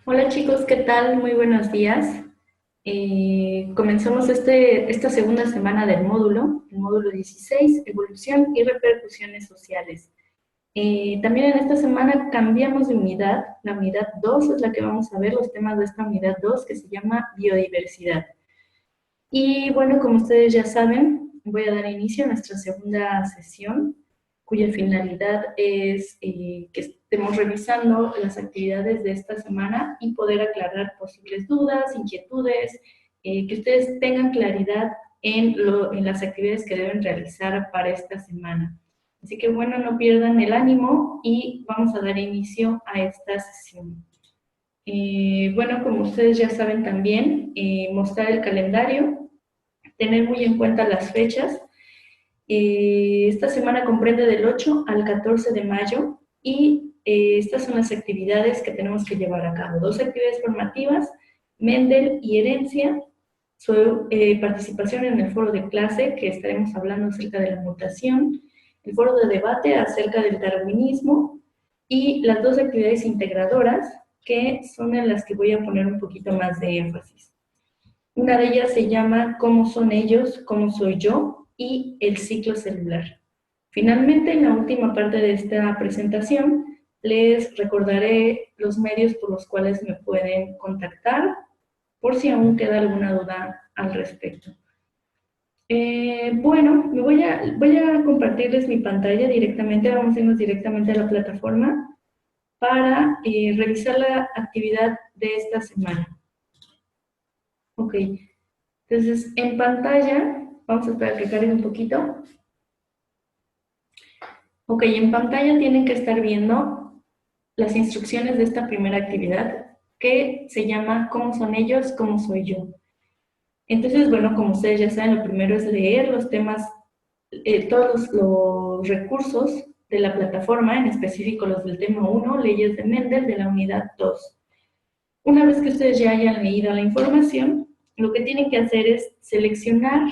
Hola chicos, ¿qué tal? Muy buenos días. Comenzamos esta segunda semana del módulo, el módulo 16, Evolución y Repercusiones Sociales. También en esta semana cambiamos de unidad, la unidad 2 es la que vamos a ver los temas de esta unidad 2 que se llama Biodiversidad. Y bueno, como ustedes ya saben, voy a dar inicio a nuestra segunda sesión, cuya finalidad es que estemos revisando las actividades de esta semana y poder aclarar posibles dudas, inquietudes, que ustedes tengan claridad en las actividades que deben realizar para esta semana. Así que bueno, no pierdan el ánimo y vamos a dar inicio a esta sesión. Bueno, como ustedes ya saben también, mostrar el calendario, tener muy en cuenta las fechas. Esta semana comprende del 8 al 14 de mayo y estas son las actividades que tenemos que llevar a cabo. Dos actividades formativas, Mendel y herencia, su participación en el foro de clase, que estaremos hablando acerca de la mutación, el foro de debate acerca del darwinismo y las dos actividades integradoras, que son en las que voy a poner un poquito más de énfasis. Una de ellas se llama ¿Cómo son ellos? ¿Cómo soy yo? Y el ciclo celular. Finalmente, en la última parte de esta presentación, les recordaré los medios por los cuales me pueden contactar, por si aún queda alguna duda al respecto. Bueno, voy a compartirles mi pantalla directamente, vamos a irnos directamente a la plataforma para revisar la actividad de esta semana. Ok, entonces en pantalla, vamos a esperar que cargue un poquito. Ok, en pantalla tienen que estar viendo las instrucciones de esta primera actividad que se llama ¿Cómo son ellos? ¿Cómo soy yo? Entonces, bueno, como ustedes ya saben, lo primero es leer los temas, todos los recursos de la plataforma, en específico los del tema 1, leyes de Mendel, de la unidad 2. Una vez que ustedes ya hayan leído la información, lo que tienen que hacer es seleccionar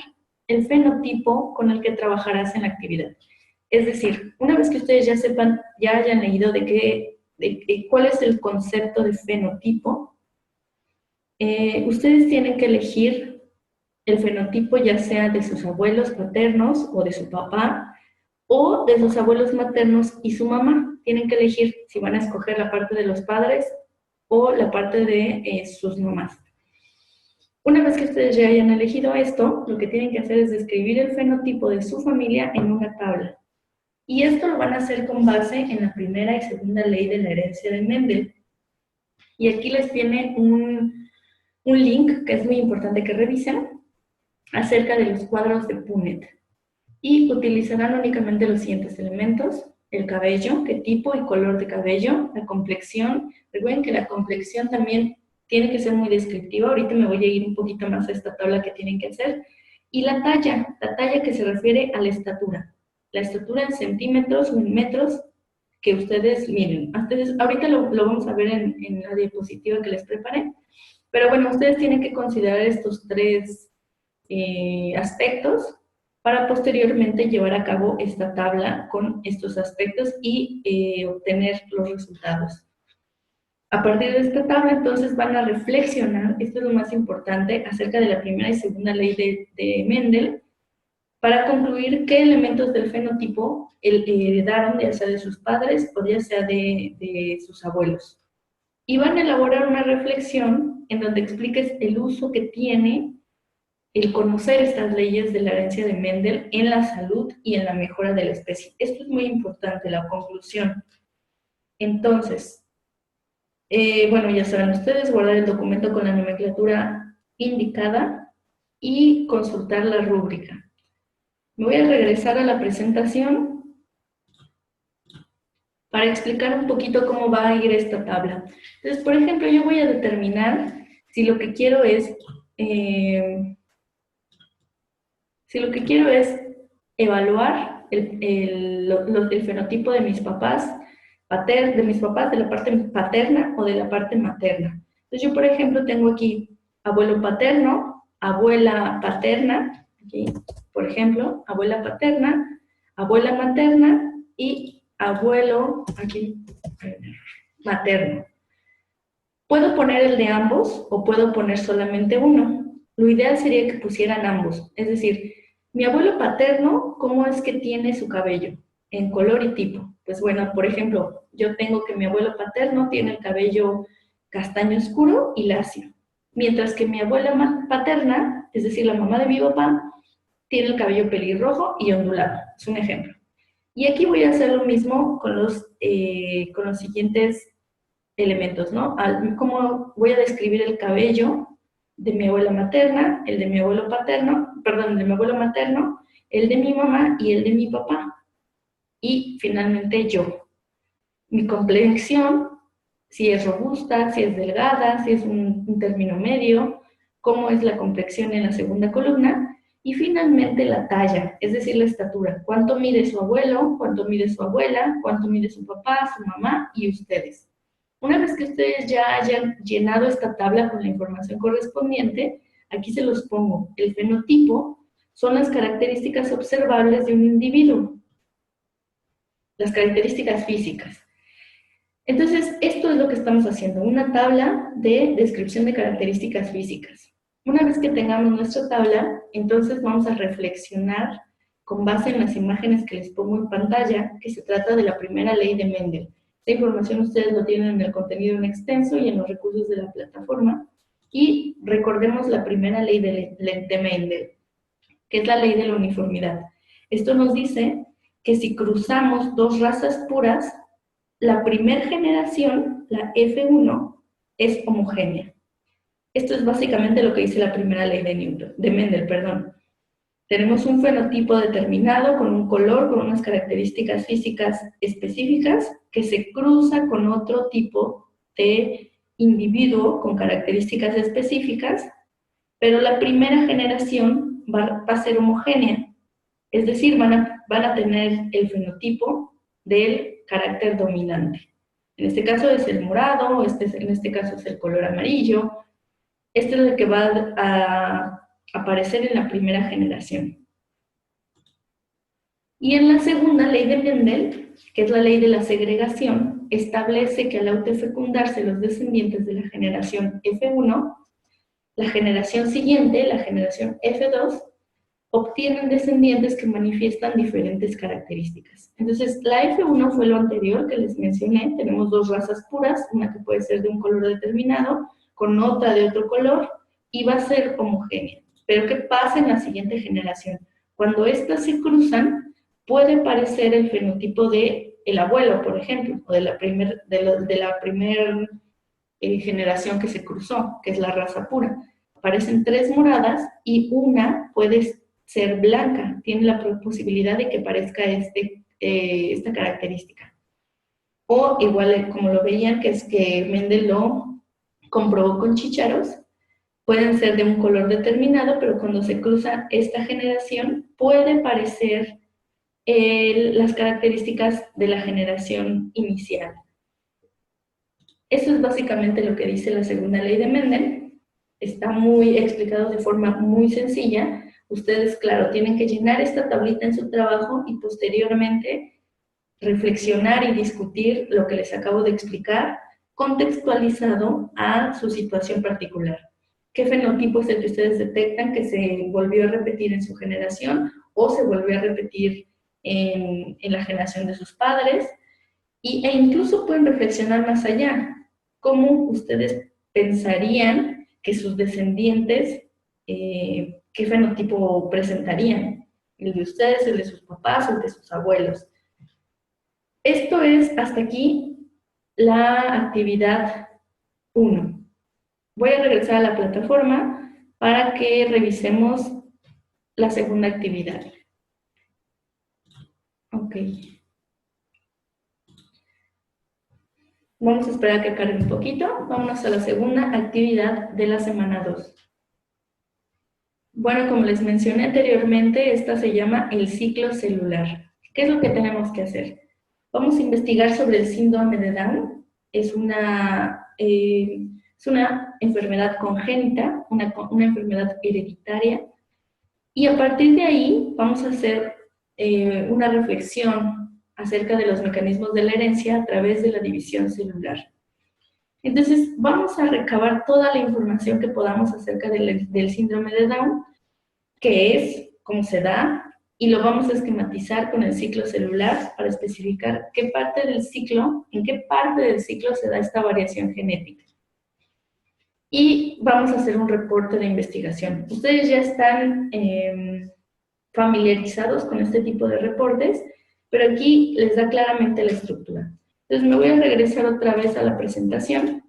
el fenotipo con el que trabajarás en la actividad. Es decir, una vez que ustedes ya sepan, ya hayan leído cuál es el concepto de fenotipo, ustedes tienen que elegir el fenotipo ya sea de sus abuelos paternos o de su papá, o de sus abuelos maternos y su mamá. Tienen que elegir si van a escoger la parte de los padres o la parte de sus mamás. Una vez que ustedes ya hayan elegido esto, lo que tienen que hacer es describir el fenotipo de su familia en una tabla. Y esto lo van a hacer con base en la primera y segunda ley de la herencia de Mendel. Y aquí les tiene un link que es muy importante que revisen acerca de los cuadros de Punnett. Y utilizarán únicamente los siguientes elementos: el cabello, qué tipo y color de cabello, la complexión. Recuerden que la complexión también tiene que ser muy descriptiva. Ahorita me voy a ir un poquito más a esta tabla que tienen que hacer. Y la talla que se refiere a la estatura en centímetros o en metros que ustedes miren. Entonces, ahorita lo vamos a ver en la diapositiva que les preparé. Pero bueno, ustedes tienen que considerar estos tres aspectos para posteriormente llevar a cabo esta tabla con estos aspectos y obtener los resultados. A partir de esta tabla, entonces, van a reflexionar, esto es lo más importante, acerca de la primera y segunda ley de Mendel, para concluir qué elementos del fenotipo heredaron, ya sea de sus padres o ya sea de sus abuelos. Y van a elaborar una reflexión en donde expliques el uso que tiene el conocer estas leyes de la herencia de Mendel en la salud y en la mejora de la especie. Esto es muy importante, la conclusión. Entonces, bueno, ya saben ustedes, guardar el documento con la nomenclatura indicada y consultar la rúbrica. Me voy a regresar a la presentación para explicar un poquito cómo va a ir esta tabla. Entonces, por ejemplo, yo voy a determinar si lo que quiero es evaluar el fenotipo de mis papás, de la parte paterna o de la parte materna. Entonces yo, por ejemplo, tengo aquí abuelo paterno, abuela paterna, aquí, por ejemplo, abuela paterna, abuela materna y abuelo, aquí, materno. Puedo poner el de ambos o puedo poner solamente uno. Lo ideal sería que pusieran ambos. Es decir, mi abuelo paterno, ¿cómo es que tiene su cabello? En color y tipo. Pues bueno, por ejemplo, yo tengo que mi abuelo paterno tiene el cabello castaño oscuro y lacio. Mientras que mi abuela paterna, es decir, la mamá de mi papá, tiene el cabello pelirrojo y ondulado. Es un ejemplo. Y aquí voy a hacer lo mismo con los siguientes elementos, ¿no? Cómo voy a describir el cabello de mi abuela materna, el de mi abuelo paterno, perdón, el de mi abuelo materno, el de mi mamá y el de mi papá. Y finalmente yo. Mi complexión, si es robusta, si es delgada, si es un término medio, cómo es la complexión en la segunda columna, y finalmente la talla, es decir, la estatura. ¿Cuánto mide su abuelo? ¿Cuánto mide su abuela? ¿Cuánto mide su papá, su mamá y ustedes? Una vez que ustedes ya hayan llenado esta tabla con la información correspondiente, aquí se los pongo. El fenotipo son las características observables de un individuo, las características físicas. Entonces, esto es lo que estamos haciendo, una tabla de descripción de características físicas. Una vez que tengamos nuestra tabla, entonces vamos a reflexionar con base en las imágenes que les pongo en pantalla, que se trata de la primera ley de Mendel. Esta información ustedes lo tienen en el contenido en extenso y en los recursos de la plataforma. Y recordemos la primera ley de Mendel, que es la ley de la uniformidad. Esto nos dice que si cruzamos dos razas puras, la primera generación, la F1, es homogénea. Esto es básicamente lo que dice la primera ley de Mendel, perdón. Tenemos un fenotipo determinado con un color, con unas características físicas específicas que se cruza con otro tipo de individuo con características específicas, pero la primera generación va a ser homogénea. Es decir, van a tener el fenotipo del carácter dominante. En este caso es el morado, en este caso es el color amarillo. Este es el que va a aparecer en la primera generación. Y en la segunda ley de Mendel, que es la ley de la segregación, establece que al autofecundarse los descendientes de la generación F1, la generación siguiente, la generación F2, obtienen descendientes que manifiestan diferentes características. Entonces, la F1 fue lo anterior que les mencioné. Tenemos dos razas puras, una que puede ser de un color determinado, con otra de otro color, y va a ser homogénea. Pero ¿qué pasa en la siguiente generación? Cuando estas se cruzan, puede parecer el fenotipo del abuelo, por ejemplo, o de la primera generación que se cruzó, que es la raza pura. Aparecen tres moradas y una puede ser blanca, tiene la posibilidad de que parezca esta característica. O igual, como lo veían, que es que Mendel lo comprobó con chícharos, pueden ser de un color determinado, pero cuando se cruza esta generación, puede parecer las características de la generación inicial. Eso es básicamente lo que dice la segunda ley de Mendel. Está muy explicado de forma muy sencilla. Ustedes, claro, tienen que llenar esta tablita en su trabajo y posteriormente reflexionar y discutir lo que les acabo de explicar, contextualizado a su situación particular. ¿Qué fenotipo es el que ustedes detectan que se volvió a repetir en su generación o se volvió a repetir en la generación de sus padres? E incluso pueden reflexionar más allá. ¿Cómo ustedes pensarían que sus descendientes, qué fenotipo presentarían? ¿El de ustedes, el de sus papás o el de sus abuelos? Esto es hasta aquí la actividad 1. Voy a regresar a la plataforma para que revisemos la segunda actividad. Ok. Vamos a esperar a que cargue un poquito. Vámonos a la segunda actividad de la semana 2. Bueno, como les mencioné anteriormente, esta se llama el ciclo celular. ¿Qué es lo que tenemos que hacer? Vamos a investigar sobre el síndrome de Down. Es una enfermedad congénita, una enfermedad hereditaria. Y a partir de ahí vamos a hacer una reflexión acerca de los mecanismos de la herencia a través de la división celular. Entonces, vamos a recabar toda la información que podamos acerca del síndrome de Down, qué es, cómo se da, y lo vamos a esquematizar con el ciclo celular para especificar en qué parte del ciclo se da esta variación genética. Y vamos a hacer un reporte de investigación. Ustedes ya están familiarizados con este tipo de reportes, pero aquí les da claramente la estructura. Entonces me voy a regresar otra vez a la presentación.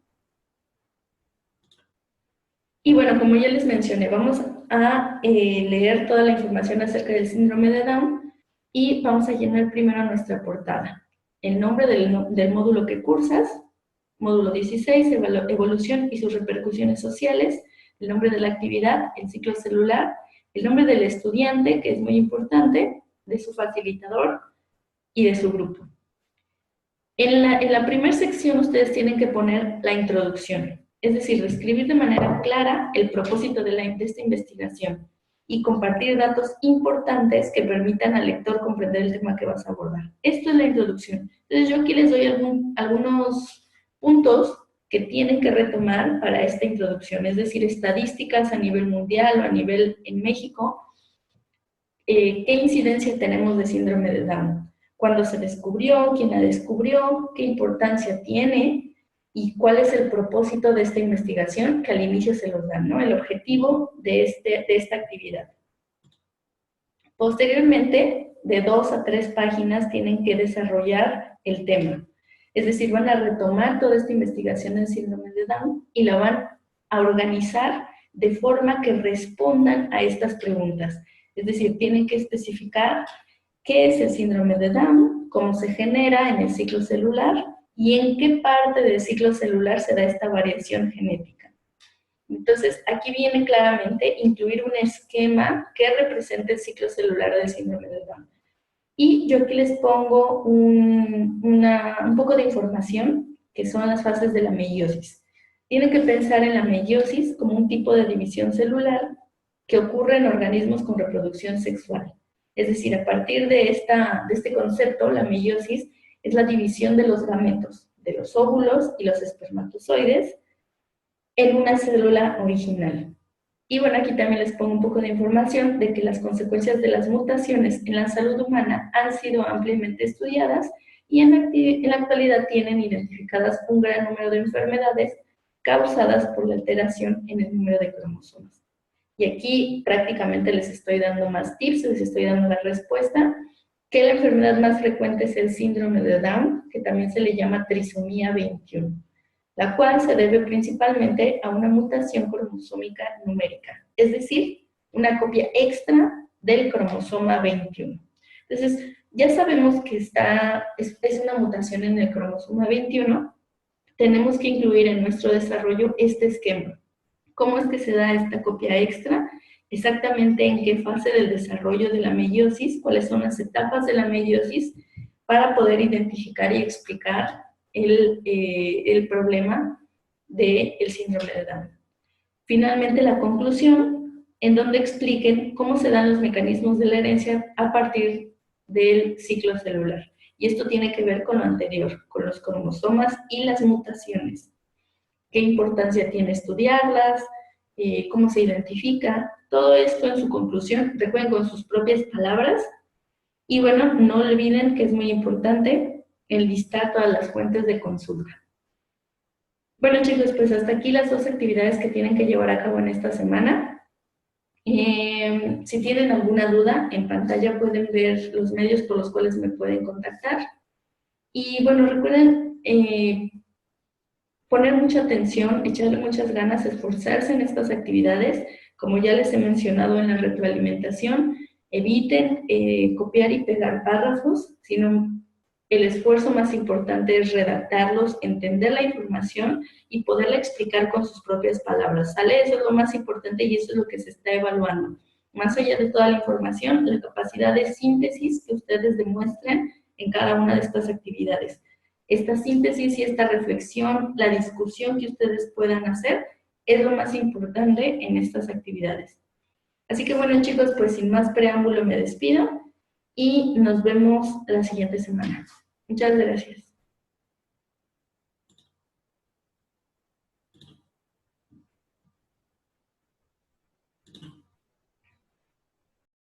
Y bueno, como ya les mencioné, vamos a leer toda la información acerca del síndrome de Down y vamos a llenar primero nuestra portada. El nombre del módulo que cursas, módulo 16, evolución y sus repercusiones sociales, el nombre de la actividad, el ciclo celular, el nombre del estudiante, que es muy importante, de su facilitador y de su grupo. En la primera sección ustedes tienen que poner la introducción, es decir, describir de manera clara el propósito de esta investigación y compartir datos importantes que permitan al lector comprender el tema que vas a abordar. Esto es la introducción. Entonces yo aquí les doy algunos puntos que tienen que retomar para esta introducción, es decir, estadísticas a nivel mundial o a nivel en México. ¿Qué incidencia tenemos de síndrome de Down? ¿Cuándo se descubrió? ¿Quién la descubrió? ¿Qué importancia tiene? ¿Y cuál es el propósito de esta investigación? Que al inicio se los dan, ¿no? El objetivo de esta actividad. Posteriormente, de 2 a 3 páginas tienen que desarrollar el tema. Es decir, van a retomar toda esta investigación del síndrome de Down y la van a organizar de forma que respondan a estas preguntas. Es decir, tienen que especificar qué es el síndrome de Down, cómo se genera en el ciclo celular y en qué parte del ciclo celular se da esta variación genética. Entonces, aquí viene claramente incluir un esquema que represente el ciclo celular del síndrome de Down. Y yo aquí les pongo un poco de información, que son las fases de la meiosis. Tienen que pensar en la meiosis como un tipo de división celular que ocurre en organismos con reproducción sexual. Es decir, a partir de este concepto, la meiosis es la división de los gametos, de los óvulos y los espermatozoides, en una célula original. Y bueno, aquí también les pongo un poco de información de que las consecuencias de las mutaciones en la salud humana han sido ampliamente estudiadas y en la actualidad tienen identificadas un gran número de enfermedades causadas por la alteración en el número de cromosomas. Y aquí prácticamente les estoy dando más tips, les estoy dando la respuesta, que la enfermedad más frecuente es el síndrome de Down, que también se le llama trisomía 21, la cual se debe principalmente a una mutación cromosómica numérica, es decir, una copia extra del cromosoma 21. Entonces, ya sabemos que es una mutación en el cromosoma 21, tenemos que incluir en nuestro desarrollo este esquema. ¿Cómo es que se da esta copia extra? Exactamente en qué fase del desarrollo de la meiosis, cuáles son las etapas de la meiosis, para poder identificar y explicar el problema del síndrome de Down. Finalmente, la conclusión, en donde expliquen cómo se dan los mecanismos de la herencia a partir del ciclo celular. Y esto tiene que ver con lo anterior, con los cromosomas y las mutaciones. ¿Qué importancia tiene estudiarlas? ¿Cómo se identifica? Todo esto en su conclusión, recuerden con sus propias palabras. Y bueno, no olviden que es muy importante el listar todas las fuentes de consulta. Bueno, chicos, pues hasta aquí las 2 actividades que tienen que llevar a cabo en esta semana. Si tienen alguna duda, en pantalla pueden ver los medios por los cuales me pueden contactar. Y bueno, recuerden poner mucha atención, echarle muchas ganas, esforzarse en estas actividades. Como ya les he mencionado en la retroalimentación, eviten copiar y pegar párrafos, sino el esfuerzo más importante es redactarlos, entender la información y poderla explicar con sus propias palabras. ¿Sale? Eso es lo más importante y eso es lo que se está evaluando. Más allá de toda la información, la capacidad de síntesis que ustedes demuestren en cada una de estas actividades. Esta síntesis y esta reflexión, la discusión que ustedes puedan hacer, es lo más importante en estas actividades. Así que bueno, chicos, pues sin más preámbulo me despido y nos vemos la siguiente semana. Muchas gracias.